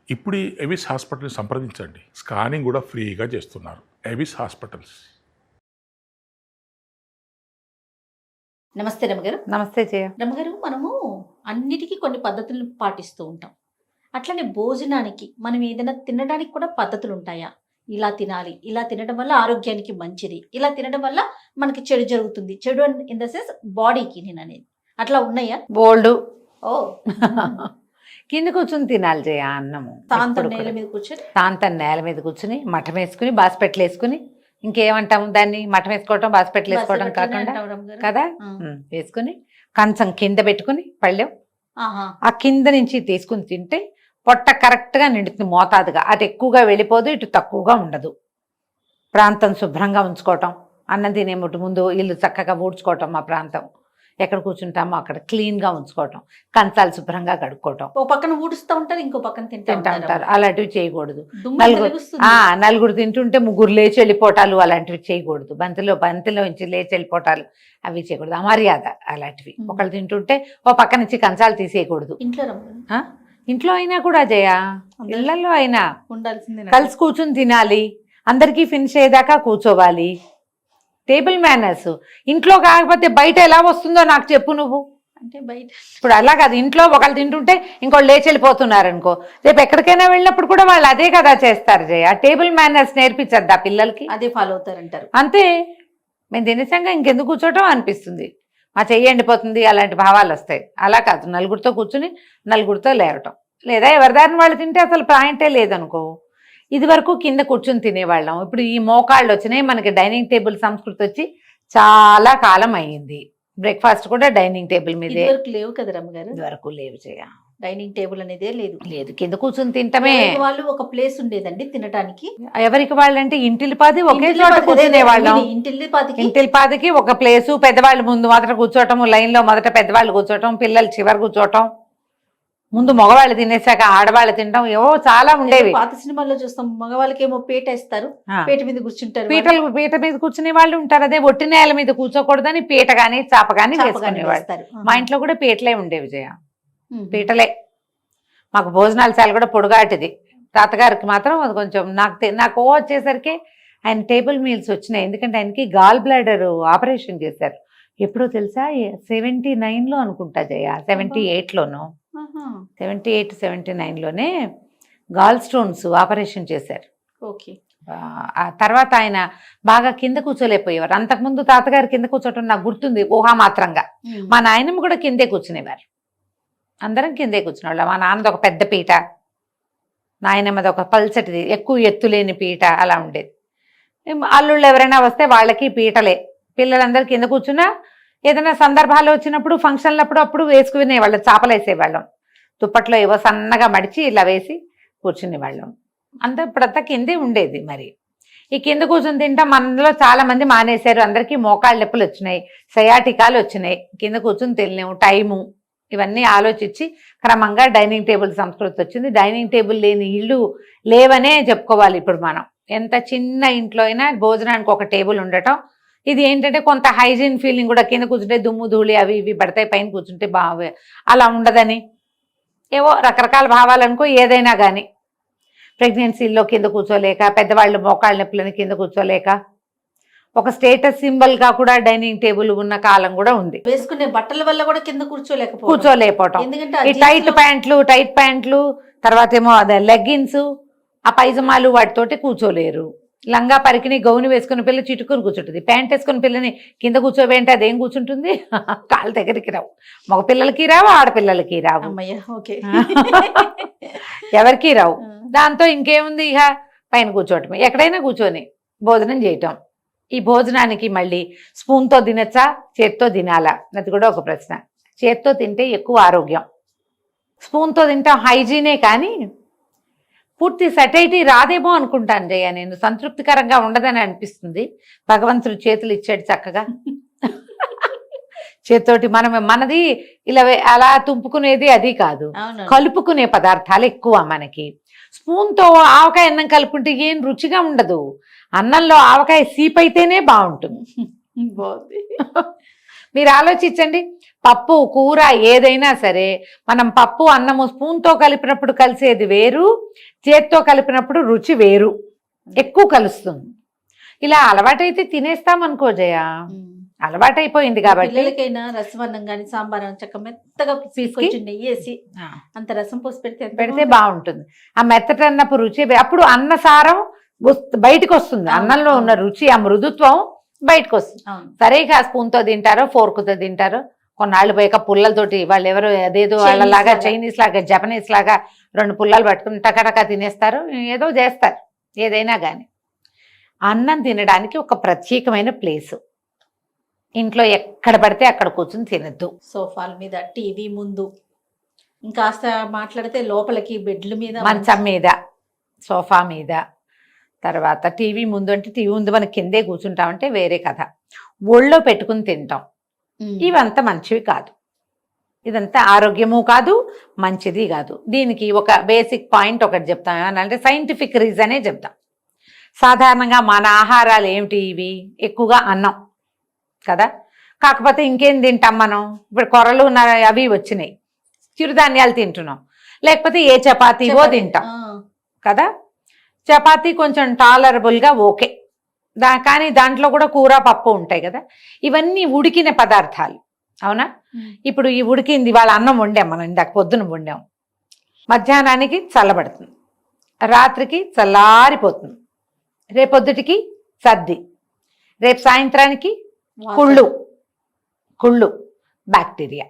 ఇప్పుడు ఈ ఎవిస్ హాస్పిటల్ని సంప్రదించండి. స్కానింగ్ కూడా ఫ్రీగా చేస్తున్నారు. Avis hospitals. నమస్తే రమగారు. నమస్తే జయ. రమగారు, మనము అన్నిటికీ కొన్ని పద్ధతులను పాటిస్తూ ఉంటాం. అట్లనే భోజనానికి మనం ఏదైనా తినడానికి కూడా పద్ధతులు ఉంటాయా? ఇలా తినాలి, ఇలా తినడం వల్ల ఆరోగ్యానికి మంచిది, ఇలా తినడం వల్ల మనకి చెడు జరుగుతుంది. చెడు ఇన్ ద సెన్స్ బాడీకి నేను అనేది అట్లా ఉన్నాయా? బోల్డ్. ఓ కింద కూర్చుని తినాలి జయ అన్నము. తాంతం నేల మీద కూర్చొని తాంతం నేల మీద కూర్చుని మఠం వేసుకుని బాస్పెట్లు వేసుకుని, ఇంకేమంటాము దాన్ని, మఠం వేసుకోవటం బాస్పెట్లు వేసుకోవడం కాకుండా కదా, వేసుకుని కంచం కింద పెట్టుకుని పళ్ళెం ఆ కింద నుంచి తీసుకుని తింటే పొట్ట కరెక్ట్గా నిండుతుంది మోతాదుగా. అటు ఎక్కువగా వెళ్ళిపోదు, ఇటు తక్కువగా ఉండదు. ప్రాంతం శుభ్రంగా ఉంచుకోవటం, అన్నం తినే ముందు ఇల్లు చక్కగా ఊడ్చుకోవటం, మా ప్రాంతం ఎక్కడ కూర్చుంటామో అక్కడ క్లీన్గా ఉంచుకోవటం, కంచాలు శుభ్రంగా కడుక్కోవటం. ఓ పక్కన ఊడుస్తూ ఉంటారు, ఇంకో పక్కన తింటా ఉంటారు. అలాంటివి చేయకూడదు. తెలుస్తుంది. నలుగురు తింటుంటే ముగ్గురు లేచి వెళ్ళిపోవటాలు అలాంటివి చేయకూడదు. బంతిలో నుంచి లేచి వెళ్ళిపోవటాలు అవి చేయకూడదు, అమర్యాద అలాంటివి. ఒకళ్ళు తింటుంటే ఓ పక్క నుంచి కంచాలు తీసేయకూడదు. ఇంట్లో అయినా కూడా జయ, ఇళ్లలో అయినా ఉండాల్సిందే. కలిసి కూర్చుని తినాలి, అందరికీ ఫినిష్ అయ్యేదాకా కూర్చోవాలి. Table manners. ఇంట్లో కాకపోతే బయట ఎలా వస్తుందో నాకు చెప్పు నువ్వు. అంటే బయట ఇప్పుడు అలా కాదు, ఇంట్లో ఒకళ్ళు తింటుంటే ఇంకోళ్ళు లేచి వెళ్ళిపోతున్నారు అనుకో, రేపు ఎక్కడికైనా వెళ్ళినప్పుడు కూడా వాళ్ళు అదే కదా చేస్తారు జయ. టేబుల్ మేనర్స్ నేర్పించద్దా పిల్లలకి? అదే ఫాలో అవుతారంటారు. అంతే. మేము తినేసాక ఇంకెందుకు కూర్చోవటం అనిపిస్తుంది, మా చెయ్యి ఎండిపోతుంది, అలాంటి భావాలు వస్తాయి. అలా కాదు, నలుగురితో కూర్చుని నలుగురితో లేవటం, లేదా ఎవరిదారిని వాళ్ళు తింటే అసలు పాయింటే లేదనుకో. ఇది వరకు కింద కూర్చుని తినేవాళ్ళం, ఇప్పుడు ఈ మోకాళ్ళు వచ్చినాయి, మనకి డైనింగ్ టేబుల్ సంస్కృతి వచ్చి చాలా కాలం అయ్యింది. బ్రేక్ఫాస్ట్ కూడా డైనింగ్ టేబుల్ మీదే. లేవు కదా రమ్మగారు, ఇది వరకు లేవు చేయ. డైనింగ్ టేబుల్ అనేదే లేదు, కింద కూర్చుని తింటమే. వాళ్ళు ఒక ప్లేస్ ఉండేదండి తినడానికి. ఎవరికి వాళ్ళంటే ఇంటిల్లిపాది ఒకే చోట కూర్చునే వాళ్ళం. ఇంటిల్లిపాదికి ఒక ప్లేసు, పెద్దవాళ్ళు ముందు మొదట కూర్చోవటం, లైన్ లో మొదట పెద్దవాళ్ళు కూర్చోవటం, పిల్లలు చివరి కూర్చోవటం, ముందు మగవాళ్ళు తినేసాక ఆడవాళ్ళు తినడం, ఏవో చాలా ఉండేవి. పాత సినిమాల్లో చూస్తాం, మగవాళ్ళకి ఏమో పీట వేస్తారు, పీట మీద కూర్చుంటారు. పీట మీద కూర్చునే వాళ్ళు ఉంటారు. అదే ఒట్టి నేల మీద కూర్చోకూడదని పీట గాని చాప గాని వేసుకునేవాళ్ళు. మా ఇంట్లో కూడా పీటలే ఉండేవి జయ, పీటలే. మాకు భోజనాల కూడా పొడుగాటిది. తాతగారికి మాత్రం అది కొంచెం నాకు వచ్చేసరికి ఆయన టేబుల్ మీల్స్ వచ్చినాయి. ఎందుకంటే ఆయనకి గాల్ బ్లాడర్ ఆపరేషన్ చేశారు. ఎప్పుడో తెలుసా, 79లో అనుకుంటా జయ, 78లోనో, 78, 79లోనే గాల్ స్టోన్స్ ఆపరేషన్ చేశారు. ఓకే. ఆ తర్వాత ఆయన బాగా కింద కూర్చోలేకపోయేవారు. అంతకుముందు తాతగారు కింద కూర్చోవటం నాకు గుర్తుంది ఊహామాత్రంగా. మా నాయనమ్మ కూడా కిందే కూర్చునేవారు, అందరం కిందే కూర్చునేవాళ్ళం. మా నాన్నది ఒక పెద్ద పీట, నాయనమ్మది ఒక పల్చటిది ఎక్కువ ఎత్తులేని పీట, అలా ఉండేది. అల్లుళ్ళు ఎవరైనా వస్తే వాళ్ళకి పీటలే. పిల్లలందరూ కింద కూర్చున్నా ఏదైనా సందర్భాలు వచ్చినప్పుడు, ఫంక్షన్లప్పుడు అప్పుడు వేసుకునేవాళ్ళం, చాపలు వేసేవాళ్ళం. దుప్పట్లో ఏవో సన్నగా మడిచి ఇలా వేసి కూర్చునేవాళ్ళం. ఇప్పుడంతా కిందే ఉండేది. మరి ఈ కింద కూర్చొని తింటాం. మనలో చాలా మంది మానేశారు, అందరికీ మోకాళ్ళ నొప్పులు వచ్చినాయి, సయాటికాలు వచ్చినాయి, కింద కూర్చొని తినలేము, టైము, ఇవన్నీ ఆలోచించి క్రమంగా డైనింగ్ టేబుల్ సంస్కృతి వచ్చింది. డైనింగ్ టేబుల్ లేని ఇళ్ళు లేవనే చెప్పుకోవాలి. ఇప్పుడు మనం ఎంత చిన్న ఇంట్లో అయినా భోజనానికి ఒక టేబుల్ ఉండటం, ఇది ఏంటంటే కొంత హైజీన్ ఫీలింగ్ కూడా. కింద కూర్చుంటే దుమ్ము ధూళి అవి ఇవి పడతాయి, పైన కూర్చుంటే బాగా అలా ఉండదని ఏవో రకరకాల భావాలనుకో. ఏదైనా కానీ ప్రెగ్నెన్సీల్లో కింద కూర్చోలేక, పెద్దవాళ్ళు మోకాళ్ళ నొప్పులని కింద కూర్చోలేక, ఒక స్టేటస్ సింబల్గా కూడా డైనింగ్ టేబుల్ ఉన్న కాలం కూడా ఉంది. వేసుకునే బట్టల వల్ల కూడా కింద కూర్చోలేకపోవటం. ఈ టైట్ ప్యాంట్లు, తర్వాత ఏమో అదే లెగ్గిన్స్, ఆ పైజమాలు, వాటితోటి కూర్చోలేరు. లంగా పరికిని గౌని వేసుకుని పిల్ల చిటుకుని కూర్చుంటుంది, ప్యాంట్ వేసుకుని పిల్లని కింద కూర్చోబేంటే అదేం కూర్చుంటుంది, కాళ్ళ దగ్గరికి రావు. మగ పిల్లలకి రావు, ఆడపిల్లలకి రావు, ఎవరికి రావు. దాంతో ఇంకేముంది, ఇక పైన కూర్చోవటమే. ఎక్కడైనా కూర్చొని భోజనం చేయటం. ఈ భోజనానికి మళ్ళీ స్పూన్తో తినచ్చా, చేత్తో తినాలా, అది కూడా ఒక ప్రశ్న. చేత్తో తింటే ఎక్కువ ఆరోగ్యం, స్పూన్తో తింటాం హైజీనే, కానీ పూర్తి సటైటీ రాదేమో అనుకుంటాను జయ. నేను సంతృప్తికరంగా ఉండదని అనిపిస్తుంది. భగవంతుడు చేతులు ఇచ్చాడు చక్కగా, చేత్తోటి మనది ఇలా అలా తుంపుకునేది అది కాదు, కలుపుకునే పదార్థాలు ఎక్కువ మనకి. స్పూన్తో ఆవకాయ అన్నం కలుపుకుంటే ఏం రుచిగా ఉండదు. అన్నంలో ఆవకాయ సీప్ అయితేనే బాగుంటుంది. మీరు ఆలోచించండి, పప్పు కూర ఏదైనా సరే మనం పప్పు అన్నము స్పూన్తో కలిపినప్పుడు కలిసేది వేరు, చేత్తో కలిపినప్పుడు రుచి వేరు, ఎక్కువ కలుస్తుంది. ఇలా అలవాటైతే తినేస్తాం అనుకో జయ, అలవాటైపోయింది కాబట్టి. పిల్లలకైనా రసం అన్నం కానీ సాంబార్ అన్నం చక్క మెత్తగా కొంచెం నెయ్యి వేసి అంత రసం పోసి పెడితే బాగుంటుంది. ఆ మెత్తటి అన్నప్పుడు రుచి అప్పుడు అన్న సారం బయటకు వస్తుంది, అన్నంలో ఉన్న రుచి ఆ మృదుత్వం బయటకు వస్తుంది. సరే ఆ స్పూన్తో తింటారో ఫోర్క్తో తింటారో, కొన్నాళ్ళు పోయాక పుల్లలతోటి వాళ్ళు ఎవరు అదేదో వాళ్ళలాగా చైనీస్ లాగా జపనీస్ లాగా 2 పుల్లలు పట్టుకుని టకటకా తినేస్తారు, ఏదో చేస్తారు. ఏదైనా కానీ అన్నం తినడానికి ఒక ప్రత్యేకమైన ప్లేసు, ఇంట్లో ఎక్కడ పడితే అక్కడ కూర్చుని తినద్దు. సోఫాల మీద, టీవీ ముందు, ఇంకాస్త మాట్లాడితే లోపలికి బెడ్ల మీద, మంచం మీద, సోఫా మీద, తర్వాత టీవీ ముందు అంటే టీవీ ముందు మనం కిందే కూర్చుంటామంటే వేరే కథ. ఒళ్ళో పెట్టుకుని తింటాం, ఇవంతా మంచివి కాదు, ఇదంతా ఆరోగ్యము కాదు, మంచిది కాదు. దీనికి ఒక బేసిక్ పాయింట్ ఒకటి చెప్తాం, ఏమనంటే సైంటిఫిక్ రీజనే చెప్తాం. సాధారణంగా మన ఆహారాలు ఏమిటి, ఇవి ఎక్కువగా అన్నం కదా, కాకపోతే ఇంకేం తింటాం మనం, ఇప్పుడు కొర్రలు అవి వచ్చినాయి, చిరుధాన్యాలు తింటున్నాం, లేకపోతే ఏ చపాతీవో తింటాం కదా. చపాతీ కొంచెం టాలరబుల్గా ఓకే, కానీ దాంట్లో కూడా కూర పప్పు ఉంటాయి కదా. ఇవన్నీ ఉడికిన పదార్థాలు, అవునా. ఇప్పుడు ఈ ఉడికింది, వాళ్ళ అన్నం వండాం మనం, ఇందాక పొద్దున వండాం, మధ్యాహ్నానికి చల్లబడుతుంది, రాత్రికి చల్లారిపోతుంది, రేపొద్దుటికి సర్ది, రేపు సాయంత్రానికి కుళ్ళు, బ్యాక్టీరియా,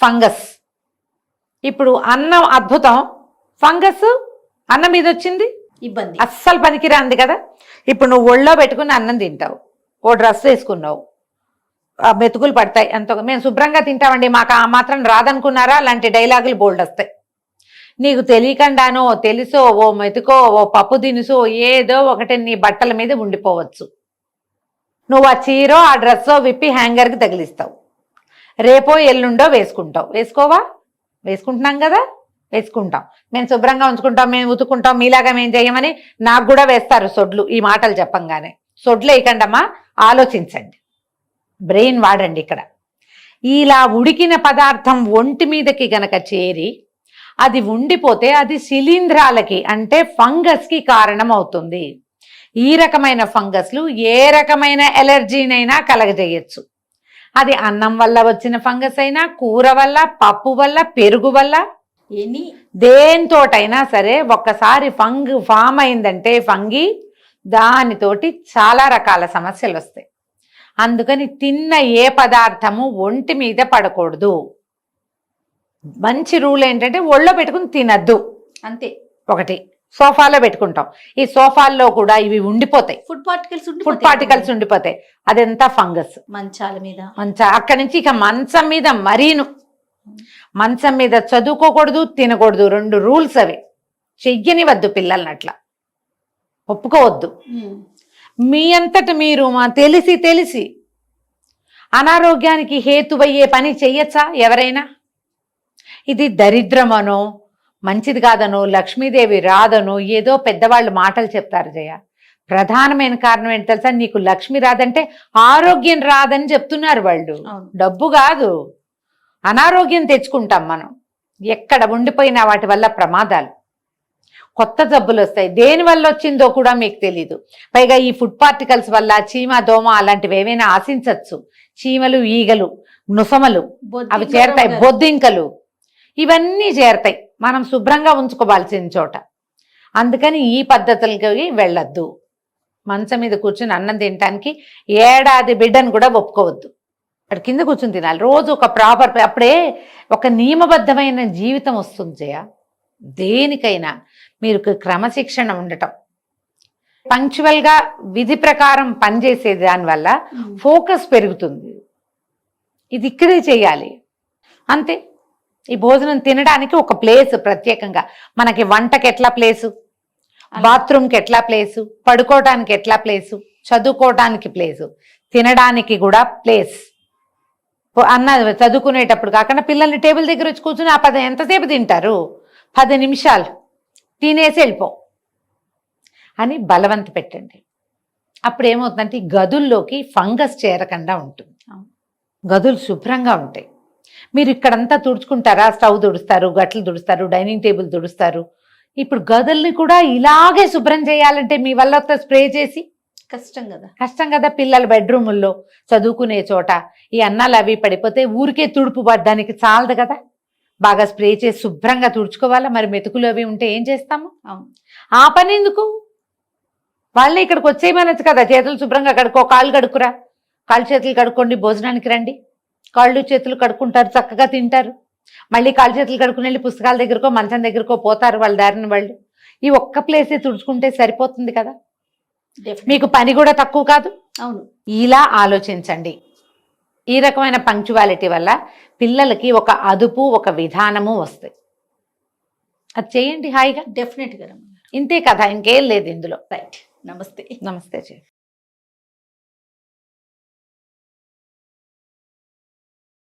ఫంగస్. ఇప్పుడు అన్నం అద్భుతం, ఫంగస్ అన్నం మీద వచ్చింది, ఇబ్బంది, అస్సలు పనికిరాంది కదా. ఇప్పుడు నువ్వు ఒళ్ళో పెట్టుకుని అన్నం తింటావు, ఓ డ్రెస్ వేసుకున్నావు, మెతుకులు పడతాయి, అంత మేము శుభ్రంగా తింటామండి మాకు ఆ మాత్రం రాదనుకున్నారా, అలాంటి డైలాగులు బోల్డ్ వస్తాయి. నీకు తెలియకుండానో తెలుసో ఓ మెతుకో ఓ పప్పు దినుసో ఏదో ఒకటి నీ బట్టల మీద ఉండిపోవచ్చు. నువ్వు ఆ చీరో ఆ డ్రెస్సో విప్పి హ్యాంగర్కి తగిలిస్తావు, రేపో ఎల్లుండో వేసుకుంటావు. వేసుకోవా? వేసుకుంటున్నాం కదా, వేసుకుంటాం. మేము శుభ్రంగా ఉంచుకుంటాం, మేము ఉతుకుంటాం, మీలాగా మేము చేయమని నాకు కూడా వేస్తారు సొడ్లు. ఈ మాటలు చెప్పంగానే సొడ్లు వేయకండమ్మా, ఆలోచించండి, బ్రెయిన్ వాడండి. ఇక్కడ ఇలా ఉడికిన పదార్థం ఒంటి మీదకి గనక చేరి అది ఉండిపోతే అది శిలీంధ్రాలకి అంటే ఫంగస్కి కారణం అవుతుంది. ఈ రకమైన ఫంగస్లు ఏ రకమైన ఎలర్జీనైనా కలగజేయచ్చు. అది అన్నం వల్ల వచ్చిన ఫంగస్ అయినా, కూర వల్ల, పప్పు వల్ల, పెరుగు వల్ల, దేనితోటైనా సరే ఒక్కసారి ఫామ్ అయిందంటే ఫంగి, దానితోటి చాలా రకాల సమస్యలు వస్తాయి. అందుకని తిన్న ఏ పదార్థము ఒంటి మీద పడకూడదు. మంచి రూల్ ఏంటంటే ఒళ్ళో పెట్టుకుని తినద్దు, అంతే. ఒకటి సోఫాలో పెట్టుకుంటాం, ఈ సోఫాల్లో కూడా ఇవి ఉండిపోతాయి, ఫుడ్ పార్టికల్స్ ఉండిపోతాయి, అదంతా ఫంగస్. మంచాల మీద, అక్కడి నుంచి ఇక మంచం మీద మరీను, మంచం మీద చదువుకోకూడదు, తినకూడదు, 2 రూల్స్ అవి. చెయ్యనివద్దు పిల్లల్ని, అట్లా ఒప్పుకోవద్దు. మీ అంతటి మీరు తెలిసి అనారోగ్యానికి హేతువయ్యే పని చెయ్యొచ్చా ఎవరైనా? ఇది దరిద్రమనో, మంచిది కాదనో, లక్ష్మీదేవి రాదనో ఏదో పెద్దవాళ్ళు మాటలు చెప్తారు జయ. ప్రధానమైన కారణం ఏంటి తెలుసా? నీకు లక్ష్మి రాదంటే ఆరోగ్యం రాదని చెప్తున్నారు వాళ్ళు. డబ్బు కాదు, అనారోగ్యం తెచ్చుకుంటాం మనం. ఎక్కడ ఉండిపోయినా వాటి వల్ల ప్రమాదాలు, కొత్త జబ్బులు వస్తాయి. దేని వల్ల వచ్చిందో కూడా మీకు తెలీదు. పైగా ఈ ఫుడ్ పార్టికల్స్ వల్ల చీమ, దోమ అలాంటివి ఏవైనా ఆశించవచ్చు. చీమలు, ఈగలు, నుసమలు అవి చేరతాయి, బొద్దింకలు ఇవన్నీ చేరతాయి మనం శుభ్రంగా ఉంచుకోవాల్సిన చోట. అందుకని ఈ పద్ధతులకి వెళ్ళొద్దు. మంచం మీద కూర్చుని అన్నం తినడానికి ఏడాది బిడ్డను కూడా ఒప్పుకోవద్దు. అక్కడ కింద కూర్చుని తినాలి రోజు ఒక ప్రాపర్. అప్పుడే ఒక నియమబద్ధమైన జీవితం వస్తుంది జయ. దేనికైనా మీరు క్రమశిక్షణ ఉండటం, పంక్చువల్గా విధి ప్రకారం పనిచేసే దానివల్ల ఫోకస్ పెరుగుతుంది. ఇది ఇక్కడే చేయాలి అంతే. ఈ భోజనం తినడానికి ఒక ప్లేస్ ప్రత్యేకంగా, మనకి వంటకి ఎట్లా ప్లేసు, బాత్రూమ్కి ఎట్లా ప్లేసు, పడుకోవటానికి ఎట్లా ప్లేసు, చదువుకోవటానికి ప్లేసు, తినడానికి కూడా ప్లేస్. చదువుకునేటప్పుడు కాకుండా పిల్లల్ని టేబుల్ దగ్గర వచ్చి కూర్చుని ఎంతసేపు తింటారు? 10 నిమిషాలు తినేసి వెళ్ళిపో అని బలవంత పెట్టండి. అప్పుడు ఏమవుతుందంటే ఈ గదుల్లోకి ఫంగస్ చేరకుండా ఉంటుంది. గదులు శుభ్రంగా ఉంటాయి. మీరు ఇక్కడంతా తుడుచుకుంటారా? స్టవ్ తుడుస్తారు, గట్లు తుడుస్తారు, డైనింగ్ టేబుల్ తుడుస్తారు. ఇప్పుడు గదుల్ని కూడా ఇలాగే శుభ్రం చేయాలంటే మీ వల్ల స్ప్రే చేసి కష్టం కదా. కష్టం కదా. పిల్లల బెడ్రూముల్లో, చదువుకునే చోట ఈ అన్నాలు అవి పడిపోతే ఊరికే తుడుపు పడ్డానికి చాలదు కదా. బాగా స్ప్రే చేసి శుభ్రంగా తుడుచుకోవాలా. మరి మెతుకులు అవి ఉంటే ఏం చేస్తాము? అవును. ఆ పని ఎందుకు? వాళ్ళే ఇక్కడికి వచ్చేయమనొచ్చు కదా. చేతులు శుభ్రంగా కడుక్కో, కాళ్ళు కడుక్కురా, కాళ్ళు చేతులు కడుక్కోండి, భోజనానికి రండి. కాళ్ళు చేతులు కడుక్కుంటారు, చక్కగా తింటారు. మళ్ళీ కాళ్ళు చేతులు కడుక్కుని వెళ్ళి పుస్తకాల దగ్గరకో మంచం దగ్గరకో పోతారు వాళ్ళ దారిని వాళ్ళు. ఈ ఒక్క ప్లేసే తుడుచుకుంటే సరిపోతుంది కదా. మీకు పని కూడా తక్కువ కాదు. అవును. ఇలా ఆలోచించండి. ఈ రకమైన పంక్చువాలిటీ వల్ల పిల్లలకి ఒక అదుపు, ఒక విధానము వస్తాయి. అది చేయండి హాయిగా. డెఫినెట్గా. ఇంతే కదా, ఇంకేం లేదు ఇందులో. రైట్. నమస్తే. నమస్తే.